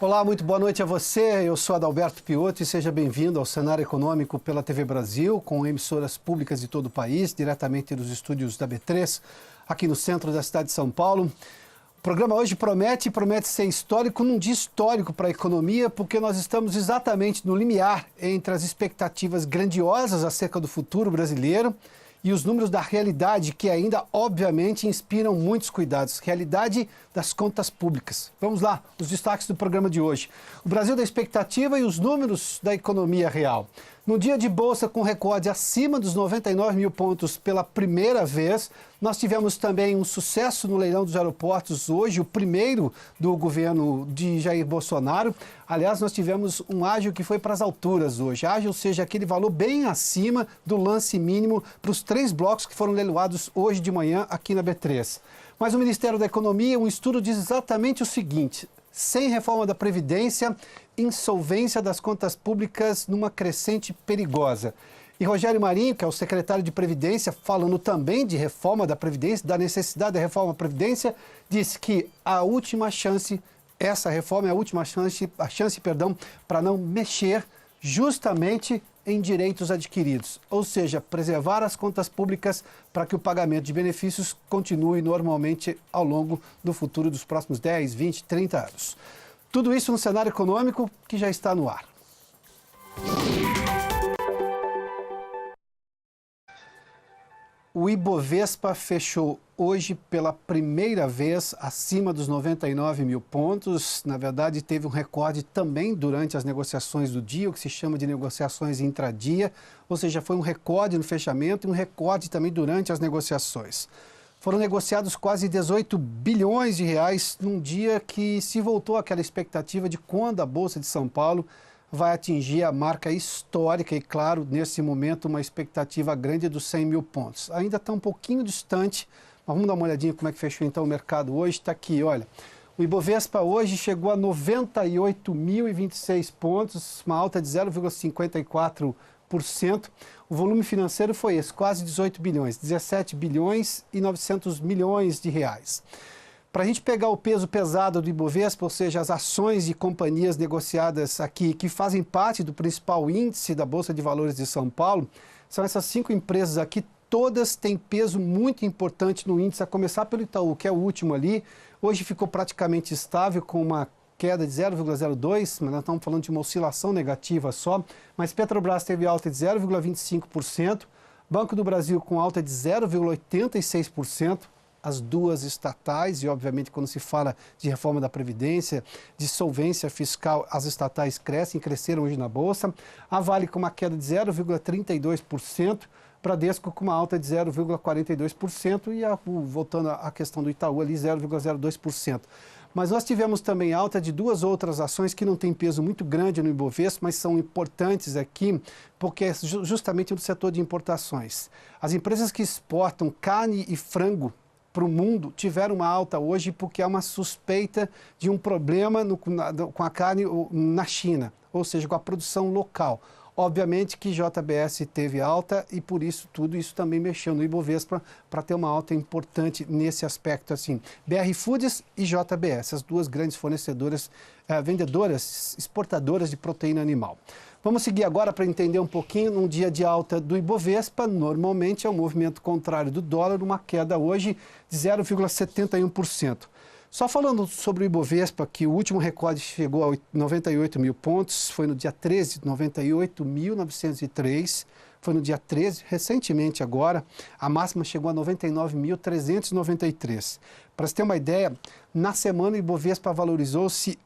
Olá, muito boa noite a você. Eu sou Adalberto Piotto e seja bem-vindo ao Cenário Econômico pela TV Brasil, com emissoras públicas de todo o país, diretamente dos estúdios da B3, aqui no centro da cidade de São Paulo. O programa hoje promete ser histórico, num dia histórico para a economia, porque nós estamos exatamente no limiar entre as expectativas grandiosas acerca do futuro brasileiro e os números da realidade, que ainda, obviamente, inspiram muitos cuidados. Realidade das contas públicas. Vamos lá, os destaques do programa de hoje. O Brasil da expectativa e os números da economia real. No dia de bolsa com recorde acima dos 99 mil pontos pela primeira vez, nós tivemos também um sucesso no leilão dos aeroportos hoje, o primeiro do governo de Jair Bolsonaro. Aliás, nós tivemos um ágio que foi para as alturas hoje. Ágio, ou seja, aquele valor bem acima do lance mínimo para os 3 blocos que foram leiloados hoje de manhã aqui na B3. Mas o Ministério da Economia, um estudo diz exatamente o seguinte: sem reforma da Previdência, insolvência das contas públicas numa crescente perigosa. E Rogério Marinho, que é o secretário de Previdência, falando também de reforma da Previdência, da necessidade da reforma da Previdência, disse que a última chance, essa reforma é a última chance, para não mexer justamente em direitos adquiridos, ou seja, preservar as contas públicas para que o pagamento de benefícios continue normalmente ao longo do futuro dos próximos 10, 20, 30 anos. Tudo isso no cenário econômico que já está no ar. O Ibovespa fechou hoje pela primeira vez acima dos 99 mil pontos. Na verdade, teve um recorde também durante as negociações do dia, o que se chama de negociações intradia, ou seja, foi um recorde no fechamento e um recorde também durante as negociações. Foram negociados quase 18 bilhões de reais num dia que se voltou àquela expectativa de quando a Bolsa de São Paulo vai atingir a marca histórica e, claro, nesse momento, uma expectativa grande dos 100 mil pontos. Ainda está um pouquinho distante, mas vamos dar uma olhadinha como é que fechou então o mercado hoje. Está aqui, olha, o Ibovespa hoje chegou a 98.026 pontos, uma alta de 0,54%. O volume financeiro foi esse, quase 18 bilhões, 17 bilhões e 900 milhões de reais. Para a gente pegar o peso pesado do Ibovespa, ou seja, as ações de companhias negociadas aqui, que fazem parte do principal índice da Bolsa de Valores de São Paulo, são essas 5 empresas aqui, todas têm peso muito importante no índice, a começar pelo Itaú, que é o último ali. Hoje ficou praticamente estável, com uma queda de 0,02, mas nós estamos falando de uma oscilação negativa só, mas Petrobras teve alta de 0,25%, Banco do Brasil com alta de 0,86%, as duas estatais, e obviamente quando se fala de reforma da Previdência, de solvência fiscal, as estatais cresceram hoje na Bolsa. A Vale com uma queda de 0,32%, Bradesco com uma alta de 0,42% e, voltando à questão do Itaú ali, 0,02%. Mas nós tivemos também alta de 2 outras ações que não têm peso muito grande no Ibovespa, mas são importantes aqui, porque é justamente no setor de importações. As empresas que exportam carne e frango para o mundo tiveram uma alta hoje porque há uma suspeita de um problema com a carne na China, ou seja, com a produção local. Obviamente que JBS teve alta e por isso tudo isso também mexeu no Ibovespa para ter uma alta importante nesse aspecto assim. BR Foods e JBS, as duas grandes fornecedoras, vendedoras, exportadoras de proteína animal. Vamos seguir agora para entender um pouquinho. Num dia de alta do Ibovespa, normalmente é um movimento contrário do dólar, uma queda hoje de 0,71%. Só falando sobre o Ibovespa, que o último recorde chegou a 98 mil pontos, foi no dia 13, 98.903, foi no dia 13, recentemente agora, a máxima chegou a 99.393. Para você ter uma ideia, na semana o Ibovespa valorizou-se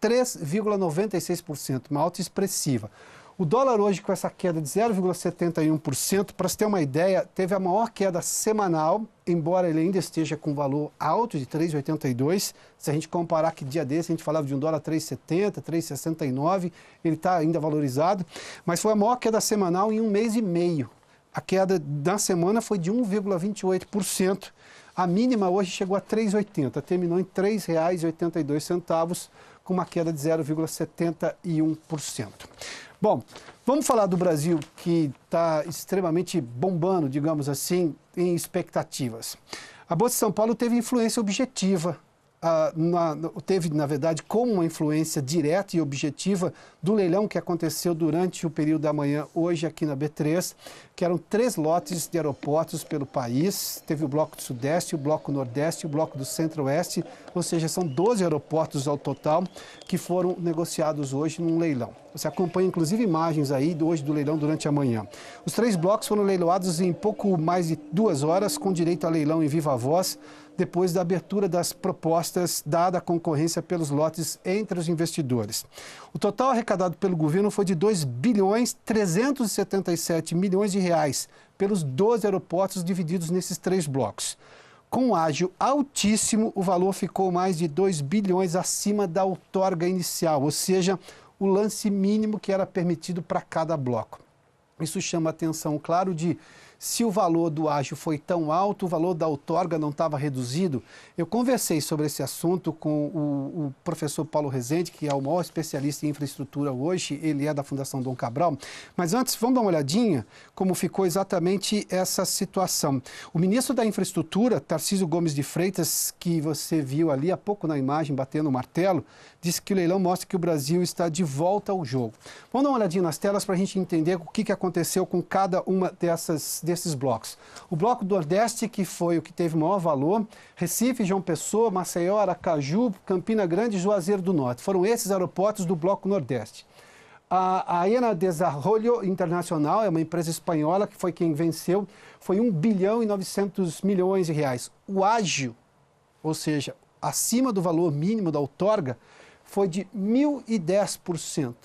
3,96%, uma alta expressiva. O dólar hoje com essa queda de 0,71%, para você ter uma ideia, teve a maior queda semanal, embora ele ainda esteja com valor alto de 3,82. Se a gente comparar que dia desse a gente falava de um dólar 3,70, 3,69, ele está ainda valorizado, mas foi a maior queda semanal em 1 mês e meio. A queda da semana foi de 1,28%. A mínima hoje chegou a 3,80, terminou em R$ 3,82, com uma queda de 0,71%. Bom, vamos falar do Brasil, que está extremamente bombando, digamos assim, em expectativas. A Bolsa de São Paulo teve influência objetiva teve, na verdade, como uma influência direta e objetiva do leilão que aconteceu durante o período da manhã, hoje aqui na B3, que eram 3 lotes de aeroportos pelo país. Teve o Bloco do Sudeste, o Bloco Nordeste e o Bloco do Centro-Oeste, ou seja, são 12 aeroportos ao total que foram negociados hoje num leilão. Você acompanha, inclusive, imagens aí hoje do leilão durante a manhã. Os 3 blocos foram leiloados em pouco mais de 2 horas, com direito a leilão em viva voz, depois da abertura das propostas, dada a concorrência pelos lotes entre os investidores. O total arrecadado pelo governo foi de 2 bilhões 377 milhões de reais pelos 12 aeroportos divididos nesses 3 blocos. Com um ágio altíssimo, o valor ficou mais de 2 bilhões acima da outorga inicial, ou seja, o lance mínimo que era permitido para cada bloco. Isso chama a atenção, claro, de se o valor do ágio foi tão alto, o valor da outorga não estava reduzido. Eu conversei sobre esse assunto com o professor Paulo Rezende, que é o maior especialista em infraestrutura hoje, ele é da Fundação Dom Cabral. Mas antes, vamos dar uma olhadinha como ficou exatamente essa situação. O ministro da Infraestrutura, Tarcísio Gomes de Freitas, que você viu ali há pouco na imagem, batendo o martelo, disse que o leilão mostra que o Brasil está de volta ao jogo. Vamos dar uma olhadinha nas telas para a gente entender o que aconteceu com cada uma desses blocos. O bloco do Nordeste, que foi o que teve maior valor, Recife, João Pessoa, Maceió, Aracaju, Campina Grande e Juazeiro do Norte. Foram esses aeroportos do bloco Nordeste. A Aena Desarrollo Internacional é uma empresa espanhola que foi quem venceu, foi 1 bilhão e 900 milhões de reais. O ágio, ou seja, acima do valor mínimo da outorga, foi de 1.010%.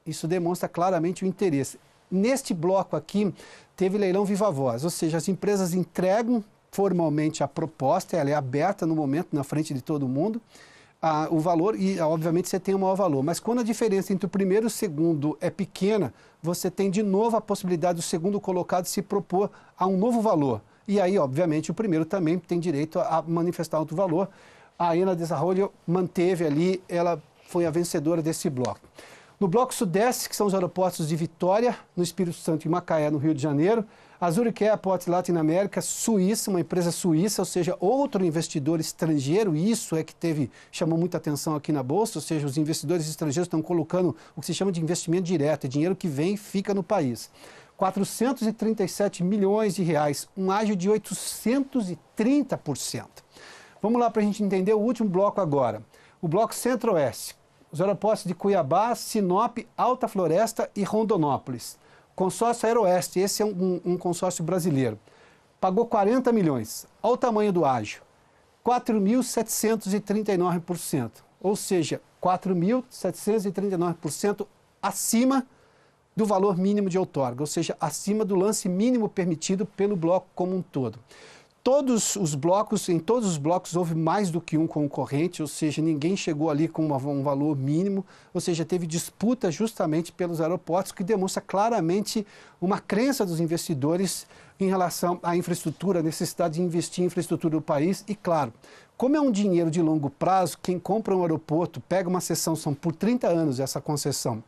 Isso demonstra claramente o interesse. Neste bloco aqui, teve leilão viva voz, ou seja, as empresas entregam formalmente a proposta, ela é aberta no momento, na frente de todo mundo, o valor, e obviamente você tem o maior valor. Mas quando a diferença entre o primeiro e o segundo é pequena, você tem de novo a possibilidade do segundo colocado se propor a um novo valor. E aí, obviamente, o primeiro também tem direito a manifestar outro valor. A Aena Desarrollo manteve ali, ela foi a vencedora desse bloco. No bloco Sudeste, que são os aeroportos de Vitória, no Espírito Santo e Macaé, no Rio de Janeiro, a Zurich Airport Latinoamérica, Suíça, uma empresa suíça, ou seja, outro investidor estrangeiro, isso é que chamou muita atenção aqui na Bolsa, ou seja, os investidores estrangeiros estão colocando o que se chama de investimento direto, é dinheiro que vem e fica no país. 437 milhões de reais, um ágio de 830%. Vamos lá para a gente entender o último bloco agora. O bloco Centro-Oeste. Os aeroportos de Cuiabá, Sinop, Alta Floresta e Rondonópolis. Consórcio Aeroeste, esse é um consórcio brasileiro. Pagou 40 milhões. Olha o tamanho do ágio. 4.739%. Ou seja, 4.739% acima do valor mínimo de outorga, ou seja, acima do lance mínimo permitido pelo bloco como um todo. Em todos os blocos houve mais do que um concorrente, ou seja, ninguém chegou ali com um valor mínimo, ou seja, teve disputa justamente pelos aeroportos, que demonstra claramente uma crença dos investidores em relação à infraestrutura, a necessidade de investir em infraestrutura do país. E claro, como é um dinheiro de longo prazo, quem compra um aeroporto, pega uma cessão, são por 30 anos essa concessão,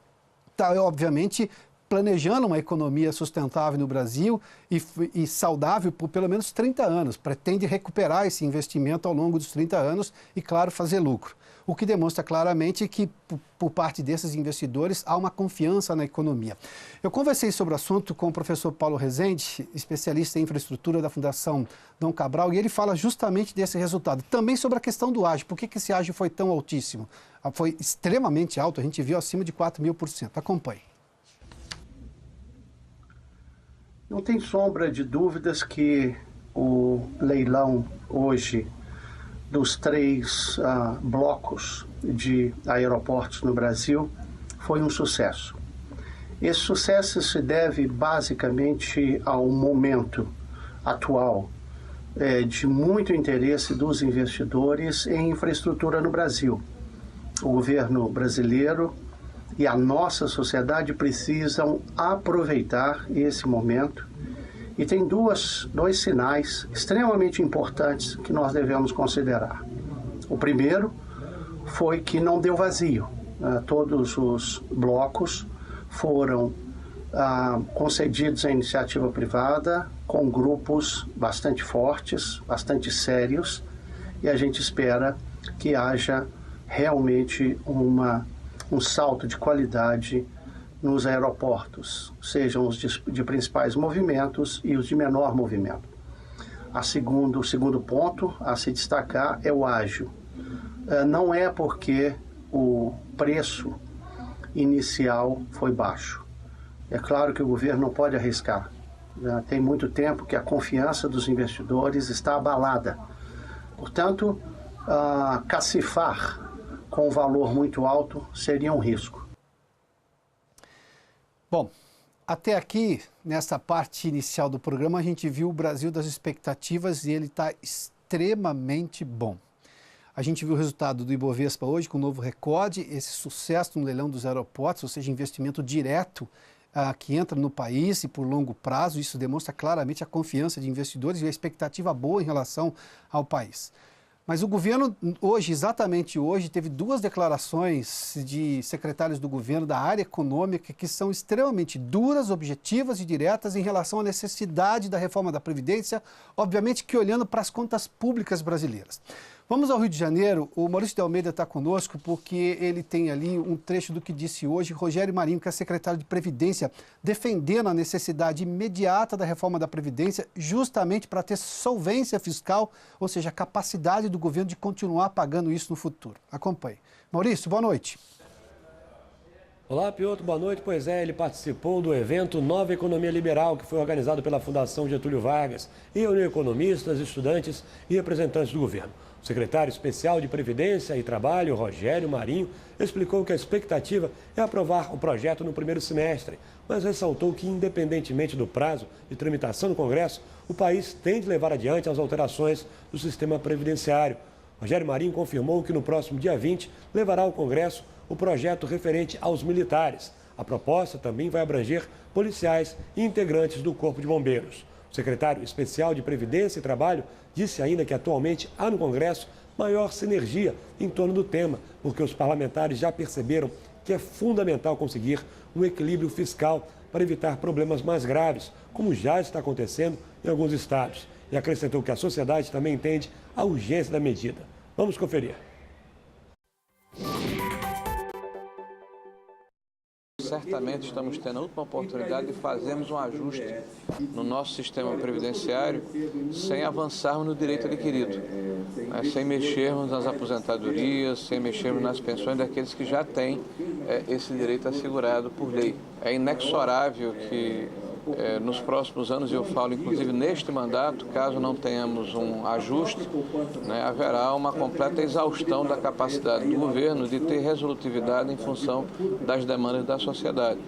está obviamente planejando uma economia sustentável no Brasil e saudável por pelo menos 30 anos. Pretende recuperar esse investimento ao longo dos 30 anos e, claro, fazer lucro. O que demonstra claramente que, por parte desses investidores, há uma confiança na economia. Eu conversei sobre o assunto com o professor Paulo Rezende, especialista em infraestrutura da Fundação Dom Cabral, e ele fala justamente desse resultado. Também sobre a questão do ágio. Por que esse ágio foi tão altíssimo? Foi extremamente alto, a gente viu acima de 4.000%. Acompanhe. Não tem sombra de dúvidas que o leilão hoje dos 3 blocos de aeroportos no Brasil foi um sucesso. Esse sucesso se deve basicamente ao momento atual de muito interesse dos investidores em infraestrutura no Brasil. O governo brasileiro e a nossa sociedade precisam aproveitar esse momento, e tem dois sinais extremamente importantes que nós devemos considerar. O primeiro foi que não deu vazio. Todos os blocos foram concedidos à iniciativa privada com grupos bastante fortes, bastante sérios, e a gente espera que haja realmente um salto de qualidade nos aeroportos, sejam os de principais movimentos e os de menor movimento. O segundo ponto a se destacar é o ágil. Não é porque o preço inicial foi baixo. É claro que o governo não pode arriscar. Já tem muito tempo que a confiança dos investidores está abalada. Portanto, cacifar com um valor muito alto seria um risco. Bom, até aqui, nessa parte inicial do programa, a gente viu o Brasil das expectativas e ele está extremamente bom. A gente viu o resultado do Ibovespa hoje com um novo recorde, esse sucesso no leilão dos aeroportos, ou seja, investimento direto que entra no país e por longo prazo. Isso demonstra claramente a confiança de investidores e a expectativa boa em relação ao país. Mas o governo hoje, exatamente hoje, teve duas declarações de secretários do governo da área econômica que são extremamente duras, objetivas e diretas em relação à necessidade da reforma da Previdência, obviamente que olhando para as contas públicas brasileiras. Vamos ao Rio de Janeiro. O Maurício de Almeida está conosco porque ele tem ali um trecho do que disse hoje Rogério Marinho, que é secretário de Previdência, defendendo a necessidade imediata da reforma da Previdência, justamente para ter solvência fiscal, ou seja, a capacidade do governo de continuar pagando isso no futuro. Acompanhe. Maurício, boa noite. Olá, Piotr, boa noite. Pois é, ele participou do evento Nova Economia Liberal, que foi organizado pela Fundação Getúlio Vargas e reuniu economistas, estudantes e representantes do governo. O secretário especial de Previdência e Trabalho, Rogério Marinho, explicou que a expectativa é aprovar o projeto no primeiro semestre, mas ressaltou que, independentemente do prazo de tramitação no Congresso, o país tem de levar adiante as alterações do sistema previdenciário. Rogério Marinho confirmou que no próximo dia 20 levará ao Congresso o projeto referente aos militares. A proposta também vai abranger policiais e integrantes do Corpo de Bombeiros. O secretário especial de Previdência e Trabalho disse ainda que atualmente há no Congresso maior sinergia em torno do tema, porque os parlamentares já perceberam que é fundamental conseguir um equilíbrio fiscal para evitar problemas mais graves, como já está acontecendo em alguns estados. E acrescentou que a sociedade também entende a urgência da medida. Vamos conferir. Certamente estamos tendo a última oportunidade de fazermos um ajuste no nosso sistema previdenciário sem avançarmos no direito adquirido, sem mexermos nas aposentadorias, sem mexermos nas pensões daqueles que já têm esse direito assegurado por lei. É inexorável que nos próximos anos, eu falo inclusive neste mandato, caso não tenhamos um ajuste, haverá uma completa exaustão da capacidade do governo de ter resolutividade em função das demandas da sociedade.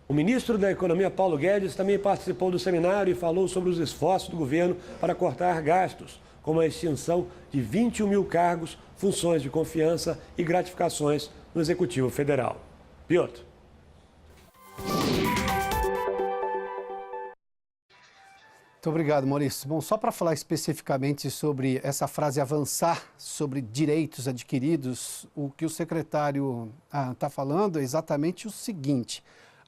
O ministro da Economia, Paulo Guedes, também participou do seminário e falou sobre os esforços do governo para cortar gastos, como a extinção de 21 mil cargos, funções de confiança e gratificações no Executivo Federal. Piotr. Muito obrigado, Maurício. Bom, só para falar especificamente sobre essa frase avançar sobre direitos adquiridos, o que o secretário está falando é exatamente o seguinte: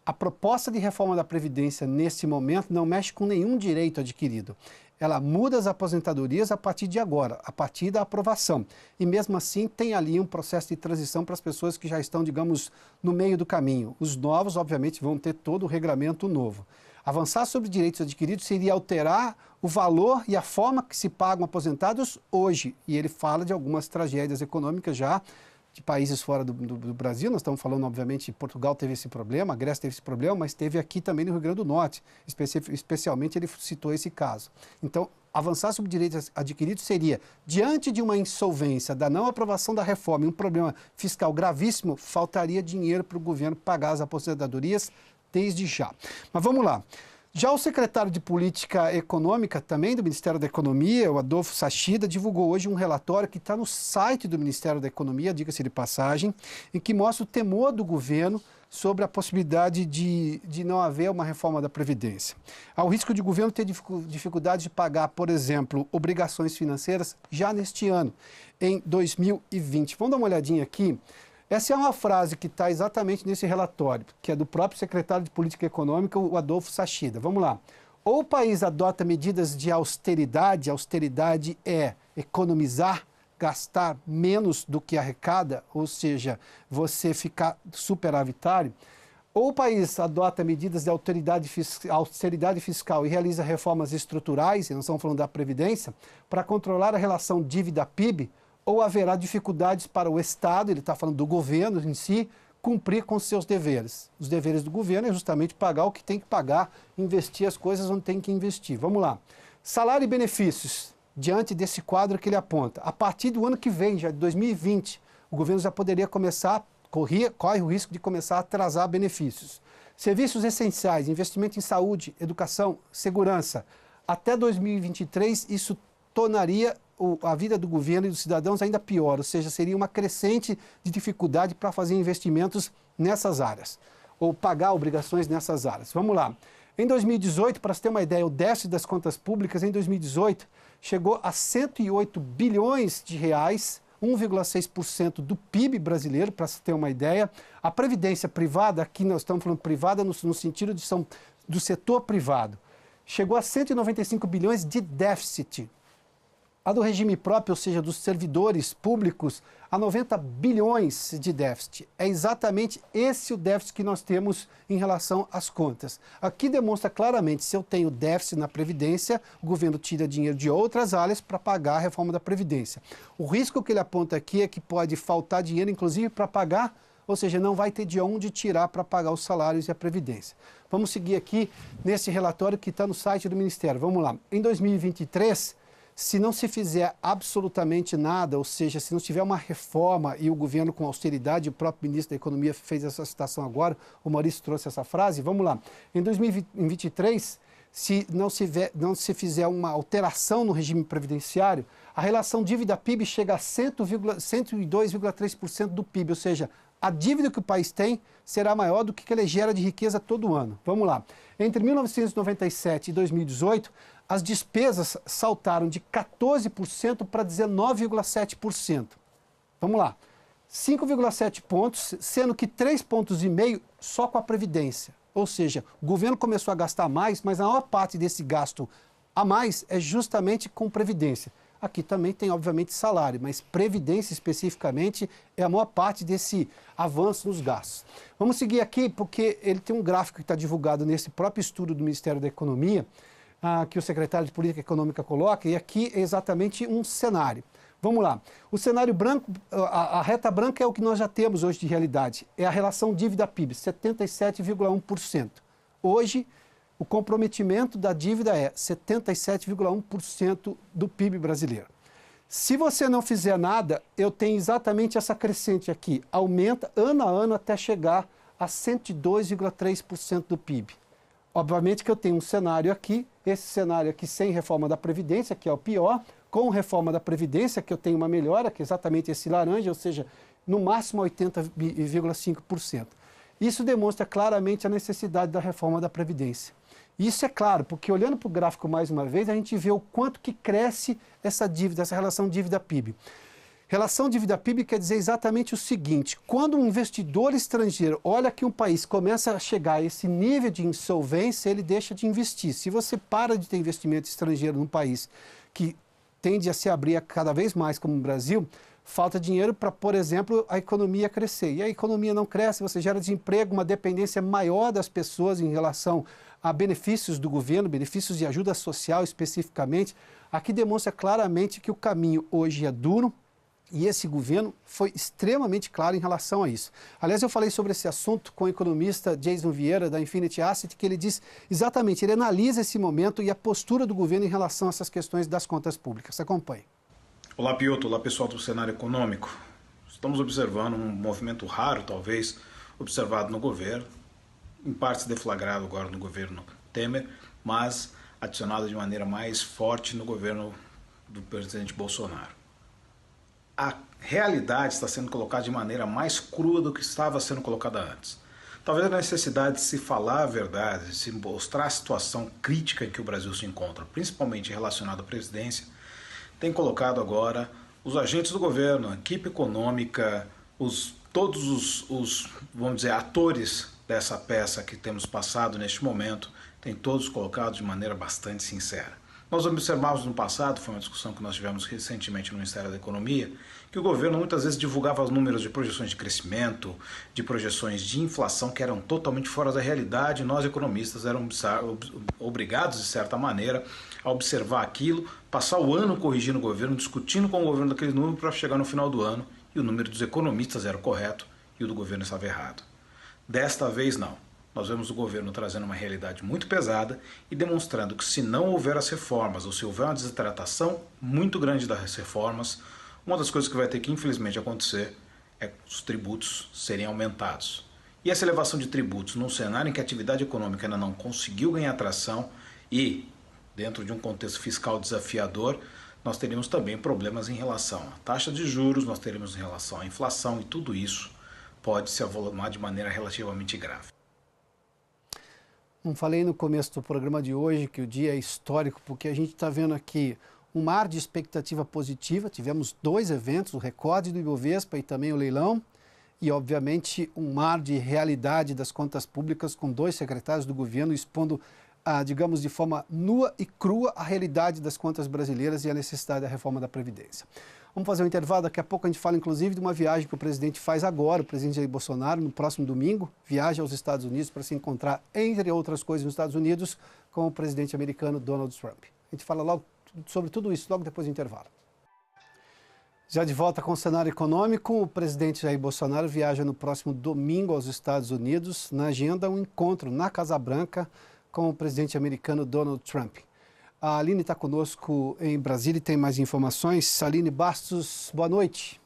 a proposta de reforma da Previdência nesse momento não mexe com nenhum direito adquirido. Ela muda as aposentadorias a partir de agora, a partir da aprovação. E mesmo assim tem ali um processo de transição para as pessoas que já estão, digamos, no meio do caminho. Os novos, obviamente, vão ter todo o regramento novo. Avançar sobre direitos adquiridos seria alterar o valor e a forma que se pagam aposentados hoje. E ele fala de algumas tragédias econômicas já de países fora do Brasil. Nós estamos falando, obviamente, Portugal teve esse problema, a Grécia teve esse problema, mas teve aqui também no Rio Grande do Norte. Especialmente ele citou esse caso. Então, avançar sobre direitos adquiridos seria, diante de uma insolvência, da não aprovação da reforma e um problema fiscal gravíssimo, faltaria dinheiro para o governo pagar as aposentadorias desde já. Mas vamos lá. Já o secretário de Política Econômica, também do Ministério da Economia, o Adolfo Sachida, divulgou hoje um relatório que está no site do Ministério da Economia, diga-se de passagem, em que mostra o temor do governo sobre a possibilidade de não haver uma reforma da Previdência. Há o risco de o governo ter dificuldade de pagar, por exemplo, obrigações financeiras já neste ano, em 2020. Vamos dar uma olhadinha aqui. Essa é uma frase que está exatamente nesse relatório, que é do próprio secretário de Política Econômica, o Adolfo Sachida. Vamos lá. Ou o país adota medidas de austeridade, austeridade é economizar, gastar menos do que arrecada, ou seja, você ficar superavitário, ou o país adota medidas de austeridade fiscal e realiza reformas estruturais, e nós estamos falando da Previdência, para controlar a relação dívida-PIB, ou haverá dificuldades para o Estado, ele está falando do governo em si, cumprir com seus deveres. Os deveres do governo é justamente pagar o que tem que pagar, investir as coisas onde tem que investir. Vamos lá. Salário e benefícios, diante desse quadro que ele aponta. A partir do ano que vem, já de 2020, o governo já poderia começar, corre o risco de começar a atrasar benefícios. Serviços essenciais, investimento em saúde, educação, segurança. Até 2023, isso tornaria a vida do governo e dos cidadãos ainda pior, ou seja, seria uma crescente de dificuldade para fazer investimentos nessas áreas, ou pagar obrigações nessas áreas. Vamos lá. Em 2018, para você ter uma ideia, o déficit das contas públicas em 2018 chegou a 108 bilhões de reais, 1,6% do PIB brasileiro, para você ter uma ideia. A previdência privada, aqui nós estamos falando privada no sentido do setor privado, chegou a 195 bilhões de déficit. A do regime próprio, ou seja, dos servidores públicos, a 90 bilhões de déficit. É exatamente esse o déficit que nós temos em relação às contas. Aqui demonstra claramente, se eu tenho déficit na Previdência, o governo tira dinheiro de outras áreas para pagar a reforma da Previdência. O risco que ele aponta aqui é que pode faltar dinheiro, inclusive, para pagar, ou seja, não vai ter de onde tirar para pagar os salários e a Previdência. Vamos seguir aqui nesse relatório que está no site do Ministério. Vamos lá. Em 2023... se não se fizer absolutamente nada, ou seja, se não tiver uma reforma e o governo com austeridade, o próprio ministro da Economia fez essa citação agora, o Maurício trouxe essa frase, vamos lá. Em 2023, se não se fizer uma alteração no regime previdenciário, a relação dívida-PIB chega a 102,3% do PIB, ou seja, a dívida que o país tem será maior do que ele gera de riqueza todo ano. Vamos lá. Entre 1997 e 2018, as despesas saltaram de 14% para 19,7%. Vamos lá. 5,7 pontos, sendo que 3,5 pontos só com a Previdência. Ou seja, o governo começou a gastar mais, mas a maior parte desse gasto a mais é justamente com Previdência. Aqui também tem, obviamente, salário, mas Previdência especificamente é a maior parte desse avanço nos gastos. Vamos seguir aqui porque ele tem um gráfico que está divulgado nesse próprio estudo do Ministério da Economia, que o secretário de Política Econômica coloca, e aqui é exatamente um cenário. Vamos lá. O cenário branco, a reta branca é o que nós já temos hoje de realidade. É a relação dívida-PIB, 77,1%. Hoje, o comprometimento da dívida é 77,1% do PIB brasileiro. Se você não fizer nada, eu tenho exatamente essa crescente aqui. Aumenta ano a ano até chegar a 102,3% do PIB. Obviamente que eu tenho um cenário aqui, esse cenário aqui sem reforma da Previdência, que é o pior, com reforma da Previdência, que eu tenho uma melhora, que é exatamente esse laranja, ou seja, no máximo 80,5%. Isso demonstra claramente a necessidade da reforma da Previdência. Isso é claro, porque olhando para o gráfico mais uma vez, a gente vê o quanto que cresce essa dívida, essa relação dívida-PIB. Relação dívida-PIB quer dizer exatamente o seguinte: quando um investidor estrangeiro olha que um país começa a chegar a esse nível de insolvência, ele deixa de investir. Se você para de ter investimento estrangeiro num país que tende a se abrir cada vez mais como o Brasil, falta dinheiro para, por exemplo, a economia crescer. E a economia não cresce, você gera desemprego, uma dependência maior das pessoas em relação a benefícios do governo, benefícios de ajuda social especificamente. Aqui demonstra claramente que o caminho hoje é duro, e esse governo foi extremamente claro em relação a isso. Aliás, eu falei sobre esse assunto com o economista Jason Vieira, da Infinity Asset, que ele diz exatamente, ele analisa esse momento e a postura do governo em relação a essas questões das contas públicas. Acompanhe. Olá, Piotr. Olá, pessoal do cenário econômico. Estamos observando um movimento raro, talvez, observado no governo, em parte deflagrado agora no governo Temer, mas adicionado de maneira mais forte no governo do presidente Bolsonaro. A realidade está sendo colocada de maneira mais crua do que estava sendo colocada antes. Talvez a necessidade de se falar a verdade, de se mostrar a situação crítica em que o Brasil se encontra, principalmente relacionada à presidência, tem colocado agora os agentes do governo, a equipe econômica, todos os, vamos dizer, atores dessa peça que temos passado neste momento, têm todos colocado de maneira bastante sincera. Nós observávamos no passado, foi uma discussão que nós tivemos recentemente no Ministério da Economia, que o governo muitas vezes divulgava os números de projeções de crescimento, de projeções de inflação que eram totalmente fora da realidade. Nós, economistas, éramos obrigados, de certa maneira, a observar aquilo, passar o ano corrigindo o governo, discutindo com o governo daquele número para chegar no final do ano e o número dos economistas era o correto e o do governo estava errado. Desta vez, não. Nós vemos o governo trazendo uma realidade muito pesada e demonstrando que se não houver as reformas ou se houver uma desidratação muito grande das reformas, uma das coisas que vai ter que infelizmente acontecer é os tributos serem aumentados. E essa elevação de tributos num cenário em que a atividade econômica ainda não conseguiu ganhar tração e dentro de um contexto fiscal desafiador, nós teríamos também problemas em relação à taxa de juros, nós teríamos em relação à inflação e tudo isso pode se avolumar de maneira relativamente grave. Não falei no começo do programa de hoje que o dia é histórico, porque a gente está vendo aqui um mar de expectativa positiva. Tivemos 2 eventos, o recorde do Ibovespa e também o leilão, e obviamente um mar de realidade das contas públicas com 2 secretários do governo expondo, digamos, de forma nua e crua a realidade das contas brasileiras e a necessidade da reforma da Previdência. Vamos fazer um intervalo, daqui a pouco a gente fala inclusive de uma viagem que o presidente faz agora, o presidente Jair Bolsonaro, no próximo domingo, viaja aos Estados Unidos para se encontrar, entre outras coisas, nos Estados Unidos, com o presidente americano Donald Trump. A gente fala logo sobre tudo isso, logo depois do intervalo. Já de volta com o cenário econômico, o presidente Jair Bolsonaro viaja no próximo domingo aos Estados Unidos, na agenda um encontro na Casa Branca com o presidente americano Donald Trump. A Aline está conosco em Brasília e tem mais informações. Aline Bastos, boa noite.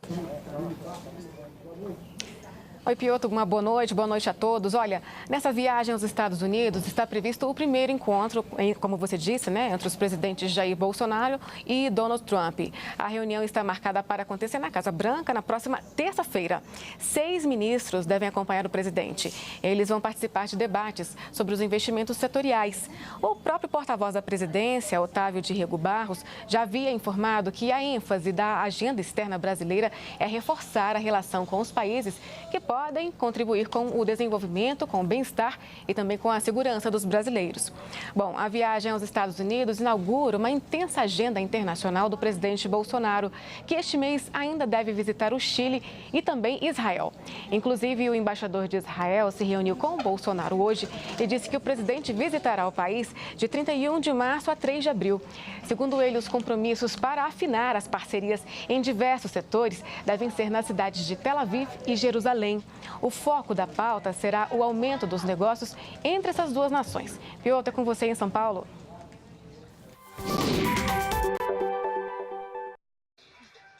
Oi, Piotr, uma boa noite a todos. Olha, nessa viagem aos Estados Unidos está previsto o primeiro encontro, como você disse, entre os presidentes Jair Bolsonaro e Donald Trump. A reunião está marcada para acontecer na Casa Branca na próxima terça-feira. 6 ministros devem acompanhar o presidente. Eles vão participar de debates sobre os investimentos setoriais. O próprio porta-voz da presidência, Otávio de Rego Barros, já havia informado que a ênfase da agenda externa brasileira é reforçar a relação com os países que podem contribuir com o desenvolvimento, com o bem-estar e também com a segurança dos brasileiros. Bom, a viagem aos Estados Unidos inaugura uma intensa agenda internacional do presidente Bolsonaro, que este mês ainda deve visitar o Chile e também Israel. Inclusive, o embaixador de Israel se reuniu com o Bolsonaro hoje e disse que o presidente visitará o país de 31 de março a 3 de abril. Segundo ele, os compromissos para afinar as parcerias em diversos setores devem ser nas cidades de Tel Aviv e Jerusalém. O foco da pauta será o aumento dos negócios entre essas duas nações. Piotr, é com você em São Paulo.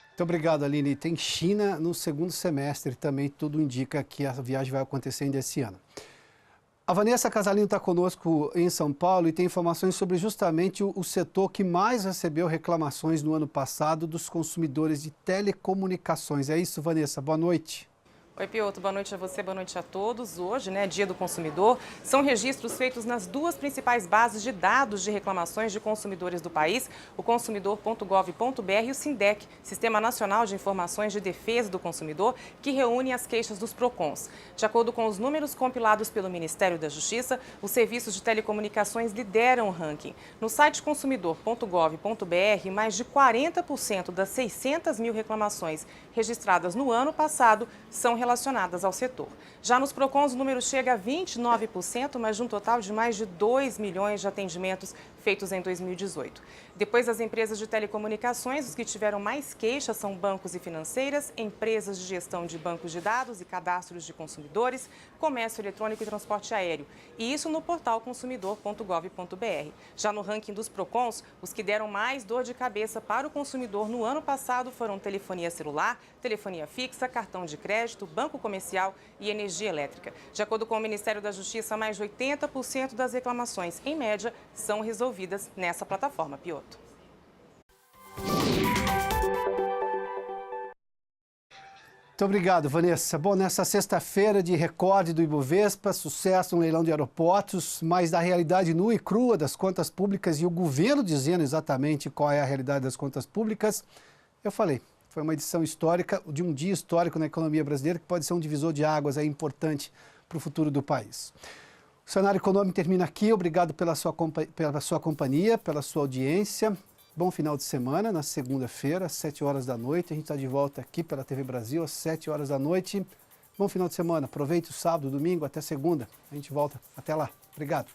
Muito obrigado, Aline. Tem China no segundo semestre também, tudo indica que a viagem vai acontecer ainda esse ano. A Vanessa Casalino está conosco em São Paulo e tem informações sobre justamente o setor que mais recebeu reclamações no ano passado dos consumidores de telecomunicações. É isso, Vanessa? Boa noite. Oi, Piotr, boa noite a você, boa noite a todos. Hoje, Dia do Consumidor, são registros feitos nas 2 principais bases de dados de reclamações de consumidores do país, o consumidor.gov.br e o SINDEC, Sistema Nacional de Informações de Defesa do Consumidor, que reúne as queixas dos PROCONs. De acordo com os números compilados pelo Ministério da Justiça, os serviços de telecomunicações lideram o ranking. No site consumidor.gov.br, mais de 40% das 600 mil reclamações registradas no ano passado são relacionadas ao setor. Já nos PROCONs, o número chega a 29%, mas de um total de mais de 2 milhões de atendimentos feitos em 2018. Depois das empresas de telecomunicações, os que tiveram mais queixas são bancos e financeiras, empresas de gestão de bancos de dados e cadastros de consumidores, comércio eletrônico e transporte aéreo. E isso no portal consumidor.gov.br. Já no ranking dos PROCONs, os que deram mais dor de cabeça para o consumidor no ano passado foram telefonia celular, telefonia fixa, cartão de crédito, banco comercial e energia elétrica. De acordo com o Ministério da Justiça, mais de 80% das reclamações, em média, são resolvidas nessa plataforma, Piotr. Muito obrigado, Vanessa. Bom, nessa sexta-feira de recorde do Ibovespa, sucesso no leilão de aeroportos, mas da realidade nua e crua das contas públicas e o governo dizendo exatamente qual é a realidade das contas públicas, eu falei. Foi uma edição histórica, de um dia histórico na economia brasileira, que pode ser um divisor de águas importante para o futuro do país. O Cenário Econômico termina aqui. Obrigado pela sua companhia, pela sua audiência. Bom final de semana, na segunda-feira, às 7 horas da noite. A gente está de volta aqui pela TV Brasil, às 7 horas da noite. Bom final de semana. Aproveite o sábado, domingo, até segunda. A gente volta. Até lá. Obrigado.